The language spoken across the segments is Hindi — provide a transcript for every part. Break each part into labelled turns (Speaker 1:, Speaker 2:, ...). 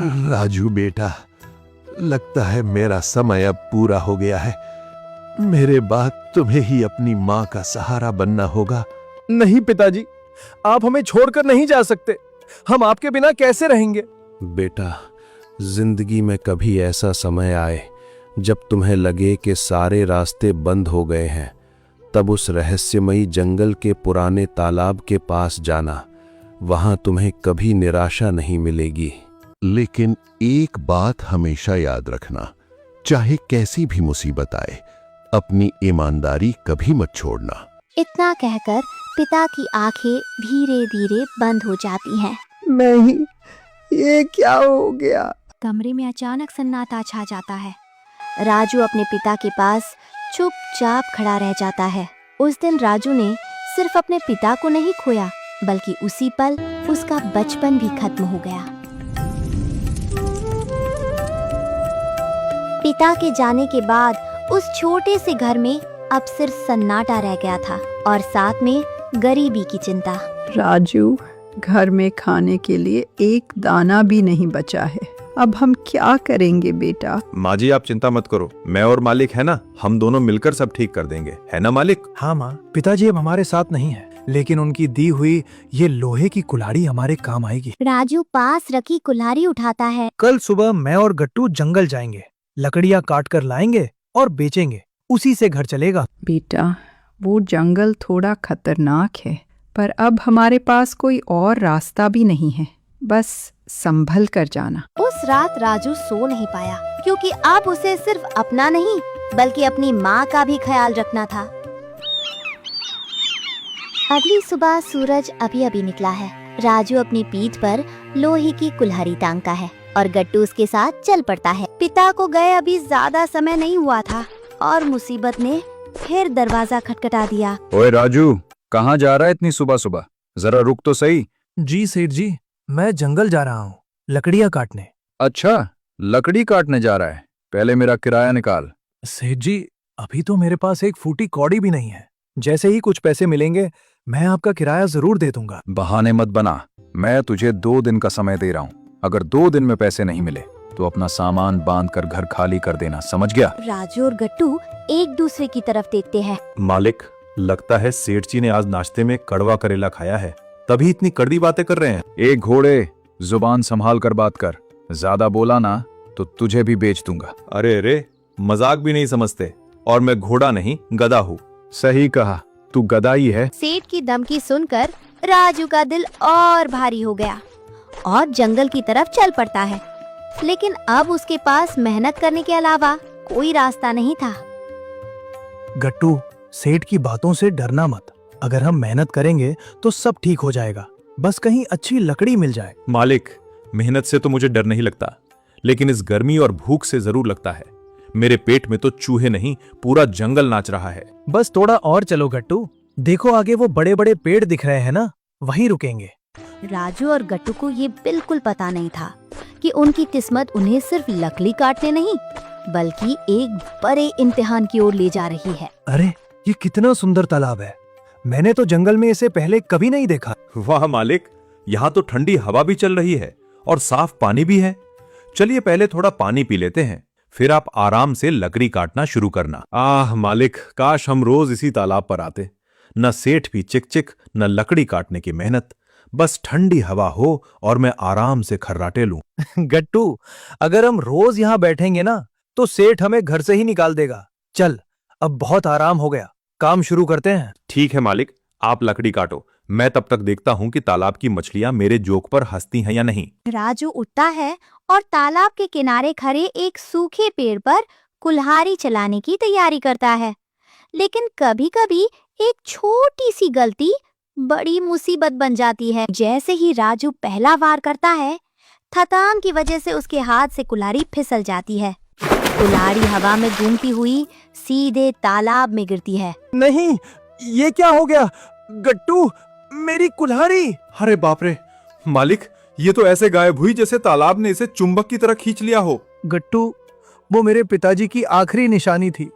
Speaker 1: राजू बेटा, लगता है मेरा समय अब पूरा हो गया है। मेरे बाद तुम्हें ही अपनी माँ का सहारा बनना होगा।
Speaker 2: नहीं पिताजी, आप हमें छोड़कर नहीं जा सकते। हम आपके बिना कैसे रहेंगे?
Speaker 3: बेटा, जिंदगी में कभी ऐसा समय आए जब तुम्हें लगे कि सारे रास्ते बंद हो गए हैं, तब उस रहस्यमयी जंगल के पुराने तालाब के पास जाना। वहां तुम्हें कभी निराशा नहीं मिलेगी।
Speaker 1: लेकिन एक बात हमेशा याद रखना, चाहे कैसी भी मुसीबत आए, अपनी ईमानदारी कभी मत छोड़ना।
Speaker 4: इतना कहकर पिता की आंखें धीरे धीरे बंद हो जाती हैं।
Speaker 2: नहीं, ये क्या हो गया?
Speaker 4: कमरे में अचानक सन्नाटा छा जाता है। राजू अपने पिता के पास चुपचाप खड़ा रह जाता है। उस दिन राजू ने सिर्फ अपने पिता को नहीं खोया, बल्कि उसी पल उसका बचपन भी खत्म हो गया। पिता के जाने के बाद उस छोटे से घर में अब सिर्फ सन्नाटा रह गया था और साथ में गरीबी की चिंता।
Speaker 5: राजू, घर में खाने के लिए एक दाना भी नहीं बचा है। अब हम क्या करेंगे बेटा?
Speaker 6: माँ जी, आप चिंता मत करो, मैं और मालिक है ना, हम दोनों मिलकर सब ठीक कर देंगे, है ना मालिक?
Speaker 2: हाँ माँ, पिताजी अब हमारे साथ नहीं है, लेकिन उनकी दी हुई ये लोहे की कुल्हाड़ी हमारे काम आएगी।
Speaker 4: राजू पास रखी कुल्हाड़ी उठाता है।
Speaker 2: कल सुबह मैं और गट्टू जंगल जाएंगे, लकड़ियाँ काट कर लाएंगे और बेचेंगे, उसी से घर चलेगा।
Speaker 5: बेटा, वो जंगल थोड़ा खतरनाक है, पर अब हमारे पास कोई और रास्ता भी नहीं है। बस संभल कर जाना।
Speaker 4: उस रात राजू सो नहीं पाया, क्योंकि अब उसे सिर्फ अपना नहीं बल्कि अपनी माँ का भी ख्याल रखना था। अगली सुबह सूरज अभी अभी निकला है। राजू अपनी पीठ पर लोहे की कुल्हाड़ी टांगता है और गट्टू उसके साथ चल पड़ता है। पिता को गए अभी ज्यादा समय नहीं हुआ था और मुसीबत ने फिर दरवाजा खटखटा दिया।
Speaker 7: ओए राजू, कहाँ जा रहा है इतनी सुबह सुबह? जरा रुक तो सही।
Speaker 2: जी सेठ जी, मैं जंगल जा रहा हूँ लकड़ियाँ काटने।
Speaker 7: अच्छा, लकड़ी काटने जा रहा है? पहले मेरा किराया निकाल।
Speaker 2: सेठ जी, अभी तो मेरे पास एक फूटी कौड़ी भी नहीं है। जैसे ही कुछ पैसे मिलेंगे मैं आपका किराया जरूर दे दूंगा।
Speaker 7: बहाने मत बना, मैं तुझे 2 दिन का समय दे रहा हूँ। अगर 2 दिन में पैसे नहीं मिले तो अपना सामान बांध कर घर खाली कर देना, समझ गया?
Speaker 4: राजू और गट्टू एक दूसरे की तरफ देखते हैं।
Speaker 6: मालिक, लगता है सेठ जी ने आज नाश्ते में कड़वा करेला खाया है, तभी इतनी कड़वी बातें कर रहे हैं।
Speaker 7: एक घोड़े, जुबान संभाल कर बात कर। ज्यादा बोला ना तो तुझे भी बेच दूंगा।
Speaker 6: अरे, मजाक भी नहीं समझते, और मैं घोड़ा नहीं गधा हूँ।
Speaker 7: सही कहा, तू गधा ही है।
Speaker 4: सेठ की धमकी सुनकर राजू का दिल और भारी हो गया और जंगल की तरफ चल पड़ता है। लेकिन अब उसके पास मेहनत करने के अलावा कोई रास्ता नहीं था।
Speaker 2: गट्टू, सेठ की बातों से डरना मत। अगर हम मेहनत करेंगे तो सब ठीक हो जाएगा, बस कहीं अच्छी लकड़ी मिल जाए।
Speaker 6: मालिक, मेहनत से तो मुझे डर नहीं लगता, लेकिन इस गर्मी और भूख से जरूर लगता है। मेरे पेट में तो चूहे नहीं, पूरा जंगल नाच रहा है।
Speaker 2: बस थोड़ा और चलो गट्टू, देखो आगे वो बड़े बड़े पेड़ दिख रहे हैं ना, वहीं रुकेंगे।
Speaker 4: राजू और गट्टू को ये बिल्कुल पता नहीं था कि उनकी किस्मत उन्हें सिर्फ लकड़ी काटने नहीं बल्कि एक बड़े इम्तिहान की ओर ले जा रही है।
Speaker 2: अरे, ये कितना सुंदर तालाब है, मैंने तो जंगल में इसे पहले कभी नहीं देखा।
Speaker 6: वाह मालिक, यहाँ तो ठंडी हवा भी चल रही है और साफ पानी भी है। चलिए पहले थोड़ा पानी पी लेते हैं, फिर आप आराम से लकड़ी काटना शुरू करना। आह मालिक, काश हम रोज इसी तालाब पर आते। न सेठ भी चिक-चिक, न लकड़ी काटने की मेहनत, बस ठंडी हवा हो और मैं आराम से खर्राटे लूं।
Speaker 2: गट्टू, अगर हम रोज यहाँ बैठेंगे ना तो सेठ हमें घर से ही निकाल देगा। चल, अब बहुत आराम हो गया, काम शुरू करते हैं।
Speaker 6: ठीक है मालिक, आप लकड़ी काटो, मैं तब तक देखता हूँ कि तालाब की मछलियाँ मेरे जोक पर हंसती हैं या नहीं।
Speaker 4: राजू उठता है और तालाब के किनारे खड़े एक सूखे पेड़ पर कुल्हाड़ी चलाने की तैयारी करता है। लेकिन कभी-कभी एक छोटी सी गलती बड़ी मुसीबत बन जाती है। जैसे ही राजू पहला वार करता है, थकान की वजह से उसके हाथ से कुल्हाड़ी फिसल जाती है। कुल्हाड़ी हवा में घूमती हुई सीधे तालाब में गिरती है।
Speaker 2: नहीं, ये क्या हो गया? गट्टू, मेरी कुल्हाड़ी!
Speaker 6: अरे बाप रे मालिक, ये तो ऐसे गायब हुई जैसे तालाब ने इसे चुंबक की तरह खींच लिया हो।
Speaker 2: गट्टू, वो मेरे पिताजी की आखिरी निशानी थी।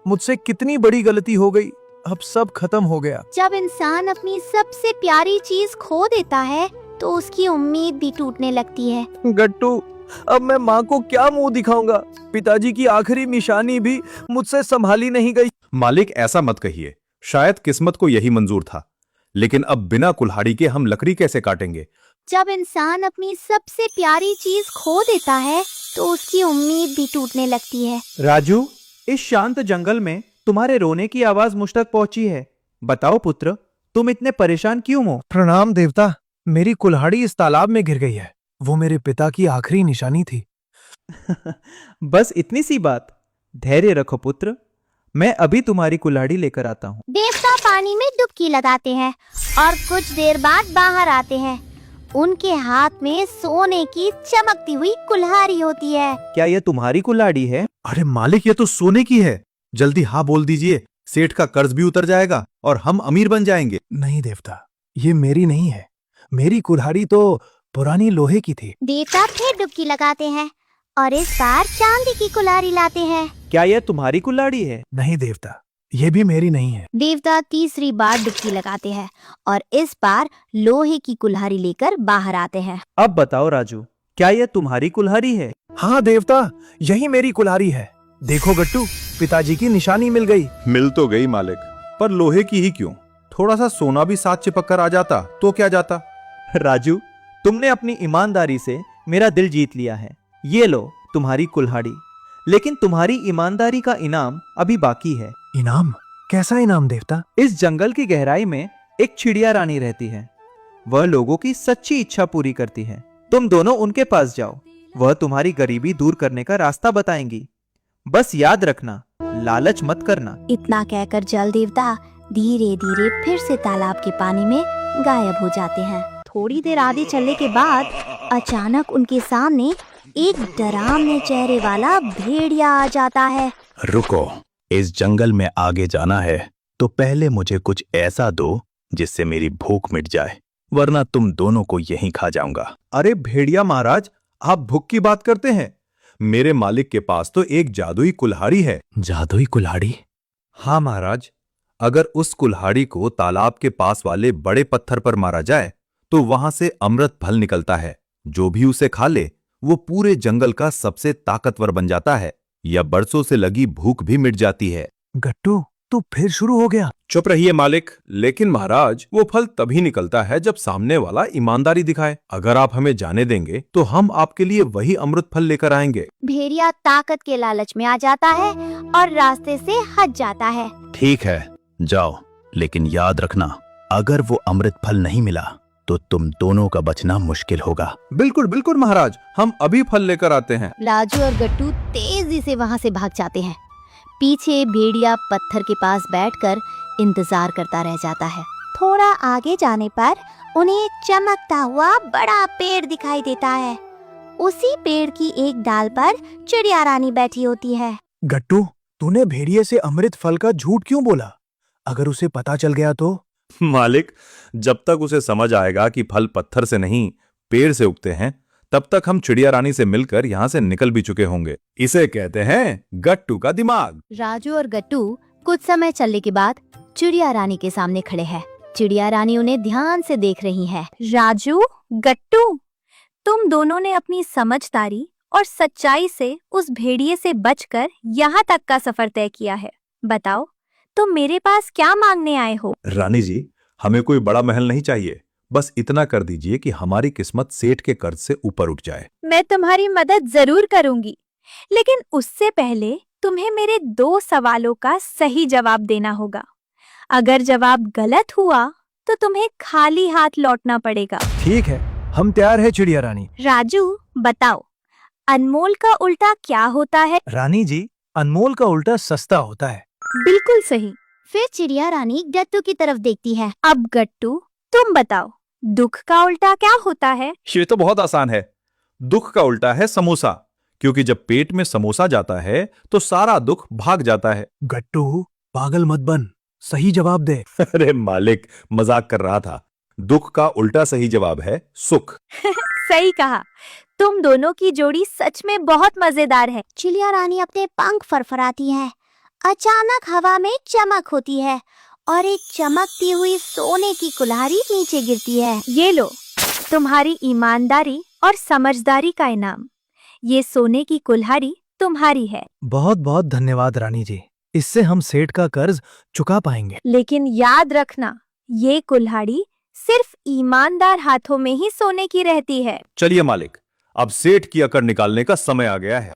Speaker 2: मुझसे कितनी बड़ी गलती हो गई, अब सब खत्म हो गया।
Speaker 4: जब इंसान अपनी सबसे प्यारी चीज खो देता है तो उसकी उम्मीद भी टूटने लगती है।
Speaker 2: गट्टू, अब मैं माँ को क्या मुंह दिखाऊंगा? पिताजी की आखिरी निशानी भी मुझसे संभाली नहीं गई।
Speaker 6: मालिक ऐसा मत कहिए, शायद किस्मत को यही मंजूर था। लेकिन अब बिना कुल्हाड़ी के हम लकड़ी कैसे काटेंगे?
Speaker 4: जब इंसान अपनी सबसे प्यारी चीज खो देता है तो उसकी उम्मीद भी टूटने लगती है।
Speaker 8: राजू, इस शांत जंगल में तुम्हारे रोने की आवाज मुझ तक पहुंची है। बताओ पुत्र, तुम इतने परेशान क्यों हो?
Speaker 2: प्रणाम देवता, मेरी कुल्हाड़ी इस तालाब में गिर गई है। वो मेरे पिता की आखिरी निशानी थी।
Speaker 8: बस इतनी सी बात। धैर्य रखो पुत्र, मैं अभी तुम्हारी कुल्हाड़ी लेकर आता हूँ।
Speaker 4: देवता पानी में डुबकी लगाते हैं और कुछ देर बाद बाहर आते हैं। उनके हाथ में सोने की चमकती हुई कुल्हाड़ी होती है।
Speaker 8: क्या यह तुम्हारी कुल्हाड़ी है?
Speaker 6: अरे मालिक, ये तो सोने की है। जल्दी हाँ बोल दीजिए, सेठ का कर्ज भी उतर जाएगा और हम अमीर बन जाएंगे।
Speaker 2: नहीं देवता, ये मेरी नहीं है। मेरी कुल्हाड़ी तो पुरानी लोहे की थी।
Speaker 4: देवता फिर डुबकी लगाते हैं और इस बार चांदी की कुल्हाड़ी लाते हैं।
Speaker 8: क्या यह तुम्हारी कुल्हाड़ी है?
Speaker 2: नहीं देवता, ये भी मेरी नहीं है।
Speaker 4: देवता तीसरी बार डुबकी लगाते हैं और इस बार लोहे की कुल्हाड़ी लेकर बाहर आते हैं।
Speaker 8: अब बताओ राजू, क्या यह तुम्हारी कुल्हाड़ी है?
Speaker 2: हाँ देवता, यही मेरी कुल्हाड़ी है। देखो गट्टू, पिताजी की निशानी मिल गई।
Speaker 6: मिल तो गई मालिक, पर लोहे की ही क्यों? थोड़ा सा सोना भी साथ चिपक कर आ जाता तो क्या जाता।
Speaker 8: राजू, तुमने अपनी ईमानदारी से मेरा दिल जीत लिया है। ये लो तुम्हारी कुल्हाड़ी, लेकिन तुम्हारी ईमानदारी का इनाम अभी बाकी है।
Speaker 2: इनाम? कैसा इनाम देवता?
Speaker 8: इस जंगल की गहराई में एक चिड़िया रानी रहती है। वह लोगों की सच्ची इच्छा पूरी करती है। तुम दोनों उनके पास जाओ, वह तुम्हारी गरीबी दूर करने का रास्ता बताएंगी। बस याद रखना, लालच मत करना।
Speaker 4: इतना कहकर जल देवता धीरे धीरे फिर से तालाब के पानी में गायब हो जाते हैं। थोड़ी देर आगे चलने के बाद अचानक उनके सामने एक डरावने चेहरे वाला भेड़िया आ जाता है।
Speaker 9: रुको, इस जंगल में आगे जाना है तो पहले मुझे कुछ ऐसा दो जिससे मेरी भूख मिट जाए, वरना तुम दोनों को यहीं खा जाऊंगा।
Speaker 6: अरे भेड़िया महाराज, आप भूख की बात करते हैं? मेरे मालिक के पास तो एक जादुई कुल्हाड़ी है।
Speaker 9: जादुई कुल्हाड़ी?
Speaker 6: हाँ महाराज, अगर उस कुल्हाड़ी को तालाब के पास वाले बड़े पत्थर पर मारा जाए तो वहां से अमृत फल निकलता है। जो भी उसे खा ले वो पूरे जंगल का सबसे ताकतवर बन जाता है, या बरसों से लगी भूख भी मिट जाती है।
Speaker 2: गट्टू, तू फिर शुरू हो गया।
Speaker 6: चुप रहिए मालिक। लेकिन महाराज, वो फल तभी निकलता है जब सामने वाला ईमानदारी दिखाए। अगर आप हमें जाने देंगे तो हम आपके लिए वही अमृत फल लेकर आएंगे।
Speaker 4: भेड़िया ताकत के लालच में आ जाता है और रास्ते से हट जाता है।
Speaker 9: ठीक है, जाओ, लेकिन याद रखना, अगर वो अमृत फल नहीं मिला तो तुम दोनों का बचना मुश्किल होगा।
Speaker 6: बिल्कुल बिल्कुल महाराज, हम अभी फल लेकर आते हैं।
Speaker 4: राजू और गट्टू तेजी से वहां से भाग जाते हैं। पीछे भेड़िया पत्थर के पास बैठकर इंतजार करता रह जाता है। थोड़ा आगे जाने पर उन्हें एक चमकता हुआ बड़ा पेड़ दिखाई देता है। उसी पेड़ की एक डाल पर चिड़िया रानी बैठी होती है।
Speaker 2: गट्टू, तूने भेड़िए से अमृत फल का झूठ क्यों बोला? अगर उसे पता चल गया तो?
Speaker 6: मालिक, जब तक उसे समझ आएगा कि फल पत्थर से नहीं पेड़ से उगते हैं, तब तक हम चिड़िया रानी से मिलकर यहाँ से निकल भी चुके होंगे। इसे कहते हैं गट्टू का दिमाग।
Speaker 4: राजू और गट्टू कुछ समय चलने के बाद चिड़िया रानी के सामने खड़े हैं। चिड़िया रानी उन्हें ध्यान से देख रही है।
Speaker 10: राजू, गट्टू, तुम दोनों ने अपनी समझदारी और सच्चाई से उस भेड़िए से बचकर यहाँ तक का सफर तय किया है। बताओ, तुम मेरे पास क्या मांगने आए हो?
Speaker 6: रानी जी, हमें कोई बड़ा महल नहीं चाहिए। बस इतना कर दीजिए कि हमारी किस्मत सेठ के कर्ज से ऊपर उठ जाए।
Speaker 10: मैं तुम्हारी मदद जरूर करूंगी, लेकिन उससे पहले तुम्हें मेरे 2 सवालों का सही जवाब देना होगा। अगर जवाब गलत हुआ तो तुम्हें खाली हाथ लौटना पड़ेगा।
Speaker 2: ठीक है, हम तैयार है चिड़िया रानी।
Speaker 10: राजू, बताओ, अनमोल का उल्टा क्या होता है?
Speaker 2: रानी जी, अनमोल का उल्टा सस्ता होता है।
Speaker 10: बिल्कुल सही।
Speaker 4: फिर चिड़िया रानी गट्टू की तरफ देखती है।
Speaker 10: अब गट्टू, तुम बताओ, दुख का उल्टा क्या होता है?
Speaker 6: ये तो बहुत आसान है। दुख का उल्टा है समोसा, क्योंकि जब पेट में समोसा जाता है तो सारा दुख भाग जाता है।
Speaker 2: गट्टू, पागल मत बन, सही जवाब दे।
Speaker 6: अरे मालिक, मजाक कर रहा था। दुख का उल्टा सही जवाब है सुख।
Speaker 10: सही कहा। तुम दोनों की जोड़ी सच में बहुत मजेदार है।
Speaker 4: चिड़िया रानी अपने पंख फरफराती है। अचानक हवा में चमक होती है और एक चमकती हुई सोने की कुल्हाड़ी नीचे गिरती है।
Speaker 10: ये लो, तुम्हारी ईमानदारी और समझदारी का इनाम। ये सोने की कुल्हाड़ी तुम्हारी है।
Speaker 2: बहुत बहुत धन्यवाद रानी जी, इससे हम सेठ का कर्ज चुका पाएंगे।
Speaker 10: लेकिन याद रखना, ये कुल्हाड़ी सिर्फ ईमानदार हाथों में ही सोने की रहती है।
Speaker 6: चलिए मालिक, अब सेठ की अकड़ निकालने का समय आ गया है।